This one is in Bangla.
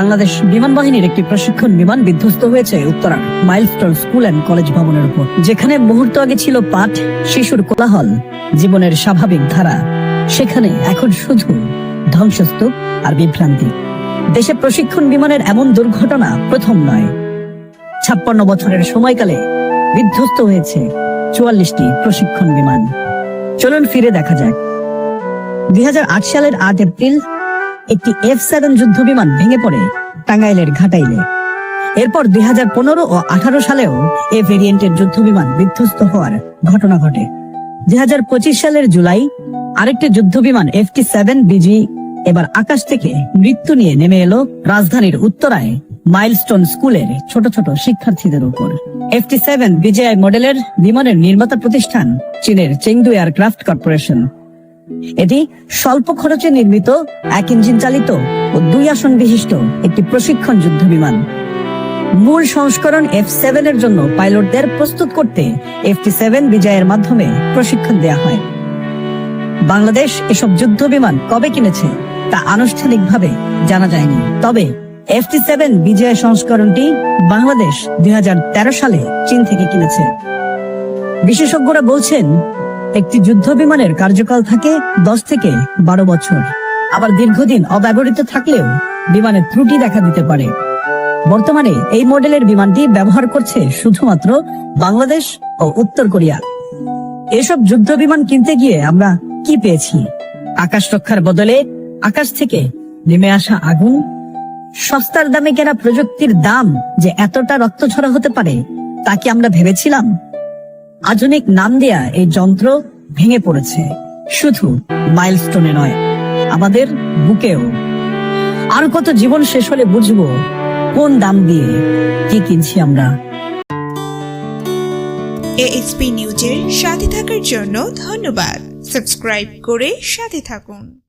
বাংলাদেশ বিমান বাহিনীর একটি প্রশিক্ষণ বিমান বিধ্বস্ত হয়েছে উত্তরার মাইলস্টোন স্কুল অ্যান্ড কলেজ ভবনের উপর। যেখানে মুহূর্ত আগে ছিল পাঠ, শিশুর কোলাহল, জীবনের স্বাভাবিক ধারা, সেখানে এখন শুধু ধ্বংসস্তূপ আর বিভ্রান্তি। দেশে প্রশিক্ষণ বিমানের এমন দুর্ঘটনা প্রথম নয়। 56 বছরের সময়কালে বিধ্বস্ত হয়েছে 44টি প্রশিক্ষণ বিমান। চলুন ফিরে দেখা যাক। 2008 সালের 8 এপ্রিল একটি F-7 যুদ্ধ বিমান ভেঙে পড়ে টাঙ্গাইলের ঘাটাইলে। এরপর 2015 ও 18 সালেও এ ভেরিয়েন্টের যুদ্ধ বিমান বিধ্বস্ত হওয়ার ঘটনা ঘটে। 2025 সালের জুলাই আরেকটি যুদ্ধ বিমান FT-7BG এবার আকাশ থেকে মৃত্যু নিয়ে নেমে এলো রাজধানীর উত্তরায় মাইলস্টোন স্কুলের ছোট ছোট শিক্ষার্থীদের উপর। FT-7BGI মডেলের বিমানের নির্মাতা প্রতিষ্ঠান চীনের চেংদু এয়ারক্রাফট কর্পোরেশন। এটি স্বল্প খরচে নির্মিত 1 ইঞ্জিন চালিত ও 2 আসন বিশিষ্ট একটি প্রশিক্ষণ যুদ্ধ বিমান। মূল সংস্করণ F-7 এর জন্য পাইলটদের প্রস্তুত করতে FT-7BGI এর মাধ্যমে প্রশিক্ষণ দেয়া হয়। বাংলাদেশ এসব যুদ্ধ বিমান কবে কিনেছে তা আনুষ্ঠানিকভাবে জানা যায়নি। তবে FT-7BGI সংস্করণটি বাংলাদেশ 2013 সালে চীন থেকে কিনেছে। বিশেষজ্ঞরা বলছেন একটি যুদ্ধ বিমানের কার্যকাল থাকে 10 থেকে 12 বছর। আবার দীর্ঘদিন অব্যবহৃত থাকলেও বিমানের ত্রুটি দেখা দিতে পারে। বর্তমানে এই মডেলের বিমানটি ব্যবহার করছে শুধুমাত্র বাংলাদেশ ও উত্তর কোরিয়া। এসব যুদ্ধ বিমান কিনতে গিয়ে আমরা কি পেয়েছি? আকাশ রক্ষার বদলে আকাশ থেকে নেমে আসা আগুন। সস্তার দামে কেনা প্রযুক্তির দাম যে এতটা রক্তঝরা হতে পারে তা কি আমরা ভেবেছিলাম? আধুনিক নাম দেয়া এই যন্ত্র ভেঙে পড়েছে শুধু মাইলস্টোনে নয়, আমাদের বুকেও। আর কত জীবন শেষ হলে বুঝবো কোন দাম দিয়ে কি কিনছি আমরা। ASP নিউজের সাথে থাকার জন্য ধন্যবাদ। সাবস্ক্রাইব করে সাথে থাকুন।